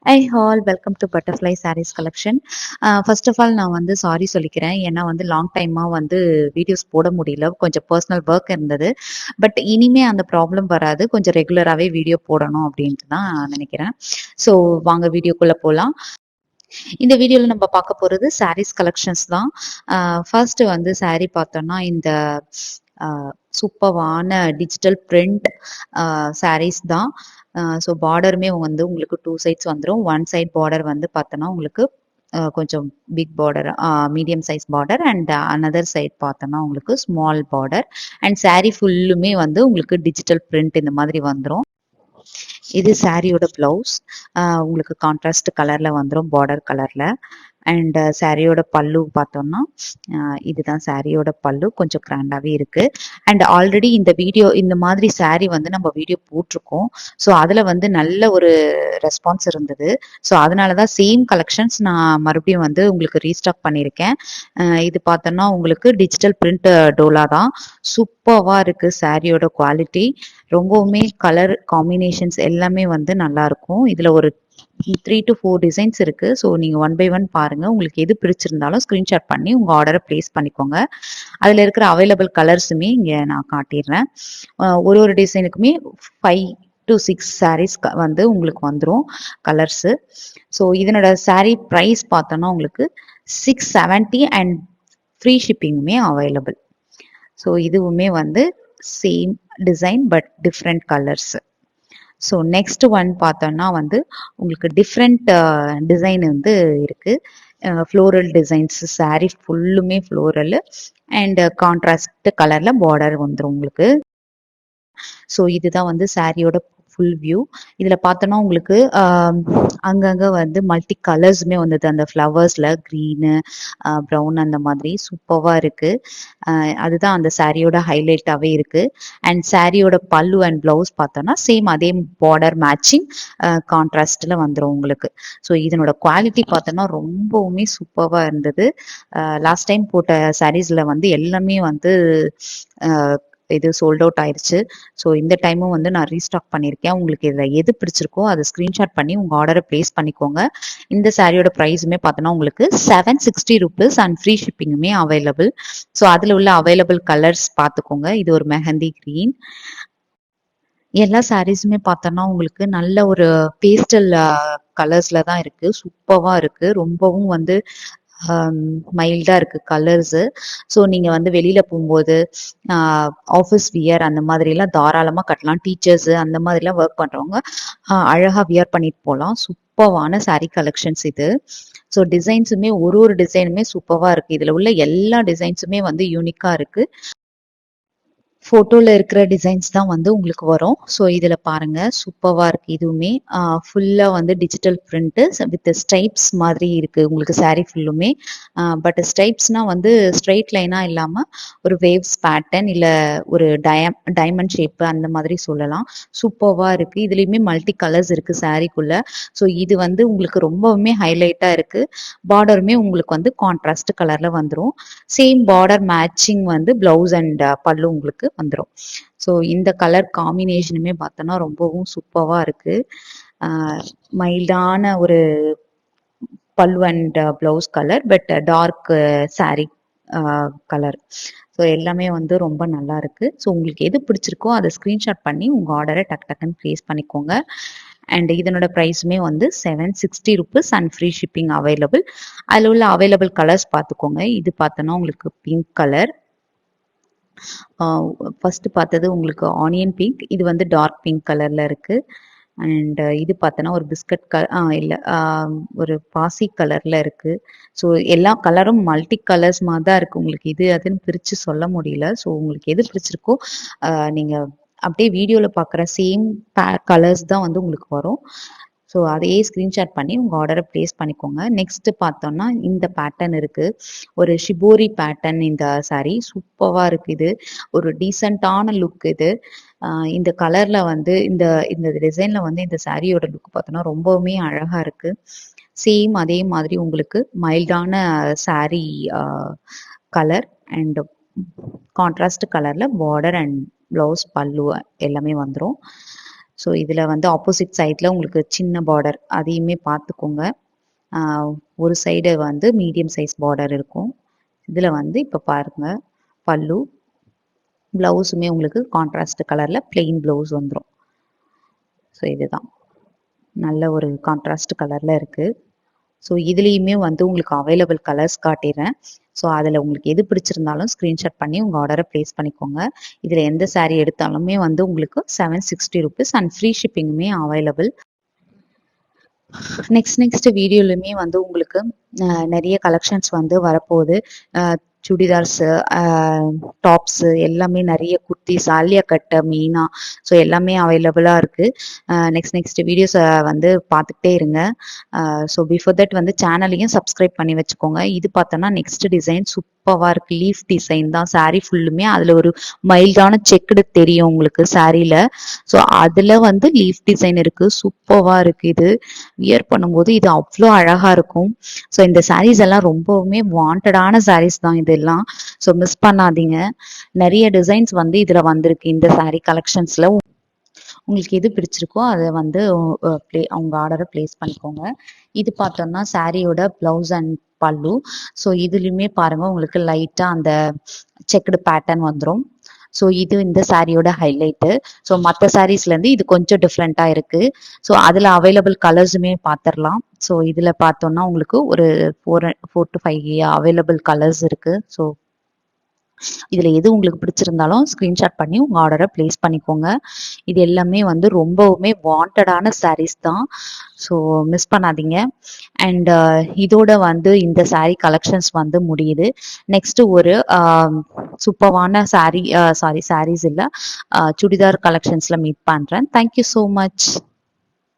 Hi all, welcome to Butterfly Sarees Collection. First of all, நான் வந்து sorry சொல்லிக்கிறேன். ஏன்னா வந்து லாங் டைமா வந்து வீடியோஸ் போட முடியல. கொஞ்சம் பர்சனல் ஒர்க் இருந்தது. பட் இனிமே அந்த ப்ராப்ளம் வராது. கொஞ்சம் ரெகுலராகவே வீடியோ போடணும் அப்படின்ட்டு தான் நினைக்கிறேன். ஸோ வாங்க வீடியோக்குள்ள போகலாம். இந்த வீடியோல நம்ம பார்க்க போறது சாரீஸ் கலெக்ஷன்ஸ் தான். ஃபர்ஸ்ட் வந்து சாரீ பார்த்தோம்னா இந்த சூப்பர்வான டிஜிட்டல் பிரிண்ட் சாரீஸ் தான். ஸோ பார்டருமே வந்து உங்களுக்கு 2 சைட்ஸ் வந்துடும். ஒன் சைட் பார்டர் வந்து பார்த்தோன்னா உங்களுக்கு கொஞ்சம் big border, medium size border and another side பார்த்தோன்னா உங்களுக்கு ஸ்மால் பார்டர் அண்ட் சாரீ ஃபுல்லுமே வந்து உங்களுக்கு டிஜிட்டல் பிரிண்ட் இந்த மாதிரி வந்துடும். இது சாரியோட பிளவுஸ். உங்களுக்கு கான்ட்ராஸ்ட் கலர்ல வந்துடும், பார்டர் கலர்ல. அண்ட் சாரியோட பல்லு பார்த்தோம்னா இதுதான் சாரியோட பல்லு, கொஞ்சம் கிராண்டாவே இருக்கு. அண்ட் ஆல்ரெடி இந்த மாதிரி சாரி வந்து நம்ம வீடியோ போட்டிருக்கோம். ஸோ அதுல வந்து நல்ல ஒரு ரெஸ்பான்ஸ் இருந்தது. ஸோ அதனாலதான் சேம் கலெக்ஷன்ஸ் நான் மறுபடியும் வந்து உங்களுக்கு ரீஸ்டாக் பண்ணியிருக்கேன். இது பார்த்தோம்னா உங்களுக்கு டிஜிட்டல் பிரிண்ட் டோலா தான். சூப்பர்வா இருக்கு சாரியோட குவாலிட்டி. ரொம்பவுமே கலர் காம்பினேஷன்ஸ் எல்லாமே வந்து நல்லா இருக்கும். இதுல ஒரு 3 to 4 டிசைன்ஸ் இருக்கு. ஸோ நீங்க ஒன் பை ஒன் பாருங்க. உங்களுக்கு எது பிடிச்சிருந்தாலும் ஸ்கிரீன்ஷாட் பண்ணி உங்க ஆர்டரை பிளேஸ் பண்ணிக்கோங்க. அதுல இருக்கிற அவைலபிள் கலர்ஸுமே இங்க நான் காட்டிடுறேன். ஒரு டிசைனுக்குமே 5 to 6 சாரீஸ் வந்து உங்களுக்கு வந்துடும் கலர்ஸ். ஸோ இதனோட சாரீ ப்ரைஸ் பார்த்தோன்னா உங்களுக்கு 670 அண்ட் ஃப்ரீ ஷிப்பிங்குமே அவைலபிள். ஸோ இதுவுமே வந்து same design but different colours. So next one பார்த்தோம்னா வந்து உங்களுக்கு டிஃப்ரெண்ட் டிசைன் வந்து இருக்கு. ஃப்ளோரல் டிசைன்ஸ், சாரீ ஃபுல்லுமே ஃப்ளோரல் அண்ட் கான்ட்ராஸ்ட் கலர்ல பார்டர் வந்துடும் உங்களுக்கு. ஸோ இதுதான் வந்து சாரியோட ஃபுல் வியூ. இதுல பார்த்தோன்னா உங்களுக்கு அங்கங்க வந்து மல்டி கலர்ஸுமே வந்தது. அந்த ஃப்ளவர்ஸ்ல கிரீனு, ப்ரௌன் அந்த மாதிரி சூப்பர்வா இருக்கு. அதுதான் அந்த சாரியோட ஹைலைட்டாவே இருக்கு. அண்ட் சாரியோட பல்லு அண்ட் பிளவுஸ் பார்த்தோம்னா சேம் அதே பார்டர் மேட்சிங் கான்ட்ராஸ்ட்ல வந்துடும் உங்களுக்கு. ஸோ இதனோட குவாலிட்டி பார்த்தோன்னா ரொம்பவுமே சூப்பர்வா இருந்தது. லாஸ்ட் டைம் போட்ட சாரீஸ்ல வந்து எல்லாமே வந்து இது சோல்ட் அவுட் ஆயிடுச்சு. ஸோ இந்த டைமும் வந்து நான் ரீஸ்டாக் பண்ணியிருக்கேன். உங்களுக்கு இதில் எது பிடிச்சிருக்கோ அதை ஸ்க்ரீன்ஷாட் பண்ணி உங்கள் ஆர்டரை பிளேஸ் பண்ணிக்கோங்க. இந்த சாரியோட ப்ரைஸுமே பார்த்தோன்னா உங்களுக்கு 760 rupees அண்ட் ஃப்ரீ ஷிப்பிங்குமே அவைலபிள். ஸோ அதில் உள்ள அவைலபிள் கலர்ஸ் பார்த்துக்கோங்க. இது ஒரு மெஹந்தி கிரீன். எல்லா சாரீஸுமே பார்த்தோன்னா உங்களுக்கு நல்ல ஒரு பேஸ்டல் கலர்ஸ்ல தான் இருக்கு. சூப்பர்வா இருக்கு. ரொம்பவும் வந்து மைல்டா இருக்கு கலர்ஸ். ஸோ நீங்க வந்து வெளியில போகும்போது ஆஃபீஸ் வியர் அந்த மாதிரி எல்லாம் தாராளமா கட்டலாம். டீச்சர்ஸ் அந்த மாதிரி எல்லாம் ஒர்க் பண்றவங்க அழகா வியர் பண்ணிட்டு போகலாம். சூப்பர்வான சாரீ கலெக்ஷன்ஸ் இது. ஸோ டிசைன்ஸுமே ஒரு டிசைனுமே சூப்பர்வா இருக்கு. இதுல உள்ள எல்லா டிசைன்ஸுமே வந்து யூனிக்கா இருக்கு. ஃபோட்டோல இருக்கிற டிசைன்ஸ் தான் வந்து உங்களுக்கு வரும். ஸோ இதில் பாருங்க சூப்பர்வா இருக்கு. இதுவுமே ஃபுல்லா வந்து டிஜிட்டல் பிரிண்ட் வித் ஸ்ட்ரைப்ஸ் மாதிரி இருக்கு உங்களுக்கு சாரீ ஃபுல்லுமே. பட் ஸ்ட்ரைப்ஸ்னா வந்து ஸ்ட்ரைட் லைனா இல்லாம ஒரு வேவ்ஸ் பேட்டர்ன் இல்ல ஒரு டைமண்ட் ஷேப் அந்த மாதிரி சொல்லலாம். சூப்பர்வா இருக்கு. இதுலயுமே மல்டி கலர்ஸ் இருக்கு சாரீக்குள்ள. ஸோ இது வந்து உங்களுக்கு ரொம்பவுமே ஹைலைட்டா இருக்கு. பார்டருமே உங்களுக்கு வந்து கான்ட்ராஸ்ட் கலர்ல வந்துடும். சேம் பார்டர் மேட்சிங் வந்து பிளவுஸ் அண்ட் பல்லு உங்களுக்கு வந்துடும். ஸோ இந்த கலர் காம்பினேஷனுமே பார்த்தோன்னா ரொம்பவும் சூப்பர்வா இருக்கு. மைல்டான ஒரு பல்லு and blouse colour but dark sari colour. So எல்லாமே வந்து ரொம்ப நல்லா இருக்கு. ஸோ உங்களுக்கு எது பிடிச்சிருக்கோ அதை ஸ்கிரீன்ஷாட் பண்ணி உங்க ஆர்டரை டக்குன்னு பிளேஸ் பண்ணிக்கோங்க. அண்ட் இதனோட ப்ரைஸுமே வந்து 760 rupees and free shipping available. அதில் உள்ள அவைலபிள் கலர்ஸ் பார்த்துக்கோங்க. இது பார்த்தோன்னா உங்களுக்கு பிங்க் கலர். ஃபர்ஸ்ட் பார்த்தது உங்களுக்கு ஆனியன் பிங்க். இது வந்து டார்க் பிங்க் கலர்ல இருக்கு. அண்ட் இது பார்த்தோன்னா ஒரு பிஸ்கட் இல்லை ஒரு பாசி கலர்ல இருக்கு. ஸோ எல்லா கலரும் மல்டி கலர்ஸ் மாதிரி தான் இருக்கு. உங்களுக்கு இது அதுன்னு பிரிச்சு சொல்ல முடியல. ஸோ உங்களுக்கு எது பிடிச்சிருக்கோ நீங்க அப்படியே வீடியோல பார்க்குற சேம் கலர்ஸ் தான் வந்து உங்களுக்கு வரும். ஸோ அதையே ஸ்க்ரீன்ஷாட் பண்ணி உங்கள் ஆர்டரை பிளேஸ் பண்ணிக்கோங்க. நெக்ஸ்ட் பார்த்தோம்னா இந்த பேட்டர்ன் இருக்கு. ஒரு ஷிபோரி பேட்டர்ன் இந்த சாரீ சூப்பராக இருக்கு. இது ஒரு டீசெண்டான லுக். இது இந்த கலர்ல வந்து இந்த இந்த டிசைன்ல வந்து இந்த சாரியோட லுக் பார்த்தோன்னா ரொம்பவுமே அழகா இருக்கு. சேம் அதே மாதிரி உங்களுக்கு மைல்டான சாரீ கலர் அண்ட் கான்ட்ராஸ்ட் கலர்ல பார்டர் அண்ட் பிளவுஸ் பல்லு எல்லாமே வந்துடும். ஸோ இதில் வந்து ஆப்போசிட் சைடில் உங்களுக்கு சின்ன பார்டர் அதையுமே பார்த்துக்கோங்க. ஒரு சைடு வந்து மீடியம் சைஸ் பார்டர் இருக்கும். இதில் வந்து இப்போ பாருங்கள் பல்லு, ப்ளவுஸுமே உங்களுக்கு கான்ட்ராஸ்ட் கலரில் பிளெயின் ப்ளவுஸ் வந்துடும். ஸோ இதுதான் நல்ல ஒரு கான்ட்ராஸ்ட் கலரில் இருக்குது. ஸோ இதுலேயுமே வந்து உங்களுக்கு அவைலபிள் கலர்ஸ் காட்டிடுறேன். ஸோ அதில் உங்களுக்கு எது பிடிச்சிருந்தாலும் ஸ்க்ரீன்ஷாட் பண்ணி உங்கள் ஆர்டரை ப்ளேஸ் பண்ணிக்கோங்க. இதில் எந்த சாரீ எடுத்தாலுமே வந்து உங்களுக்கு 760 rupees அண்ட் ஃப்ரீ ஷிப்பிங்குமே அவைலபிள். நெக்ஸ்ட் வீடியோலையுமே வந்து உங்களுக்கு நிறைய கலெக்ஷன்ஸ் வந்து வரப்போகுது. சுடிதார்ஸு, டாப்ஸு எல்லாமே நிறைய குர்த்திஸ், ஆலியா கட்டு மெயினாக. ஸோ எல்லாமே அவைலபிளாக இருக்குது. நெக்ஸ்ட் வீடியோஸை வந்து பார்த்துக்கிட்டே இருங்க. ஸோ பிஃபோர் தட் வந்து சேனலையும் சப்ஸ்கிரைப் பண்ணி வச்சுக்கோங்க. இது பார்த்தோன்னா நெக்ஸ்ட் டிசைன் சூப்பராக இருக்குது. லீஃப் டிசைன் தான் சாரீ ஃபுல்லுமே. அதில் ஒரு மைல்டான செக்குடு தெரியும் உங்களுக்கு சாரியில். ஸோ அதில் வந்து லீஃப் டிசைன் இருக்குது. சூப்பராக இருக்குது. இது வியர் பண்ணும்போது இது அவ்வளோ அழகாக இருக்கும். ஸோ இந்த சாரீஸ் எல்லாம் ரொம்பவுமே வாண்டடான சாரீஸ் தான் இதெல்லாம். ஸோ மிஸ் பண்ணாதீங்க. நிறைய டிசைன்ஸ் வந்து இதில் வந்திருக்கு. இந்த சாரீ கலெக்ஷன்ஸில் உங்களுக்கு எது பிடிச்சிருக்கோ அதை வந்து அவங்க ஆர்டரை பிளேஸ் பண்ணிக்கோங்க. இது பார்த்தோம்னா சாரியோட பிளவுஸ் அண்ட் பல்லு. ஸோ இதுலையுமே பாருங்க உங்களுக்கு லைட்டாக அந்த செக்குடு பேட்டர்ன் வந்துடும். ஸோ இது இந்த சாரியோட ஹைலைட்டு. ஸோ மற்ற சாரீஸ்லேருந்து இது கொஞ்சம் டிஃப்ரெண்ட்டாக இருக்குது. ஸோ அதில் அவைலபிள் கலர்ஸுமே பார்த்துடலாம். ஸோ இதில் பார்த்தோன்னா உங்களுக்கு ஒரு 4 to 5 அவைலபிள் கலர்ஸ் இருக்குது. ஸோ இதில் எது உங்களுக்கு பிடிச்சிருந்தாலும் ஸ்க்ரீன்ஷாட் பண்ணி உங்கள் ஆர்டரை ப்ளேஸ் பண்ணிக்கோங்க. இது எல்லாமே வந்து ரொம்பவுமே வாண்டடான சாரீஸ் தான். ஸோ மிஸ் பண்ணாதீங்க. அண்ட் இதோட வந்து இந்த சாரீ கலெக்ஷன்ஸ் வந்து முடியுது. நெக்ஸ்ட்டு ஒரு சூப்பரான சாரீஸ் இல்லை சுடிதார் கலெக்ஷன்ஸில் மீட் பண்ணுறேன். Thank you so much.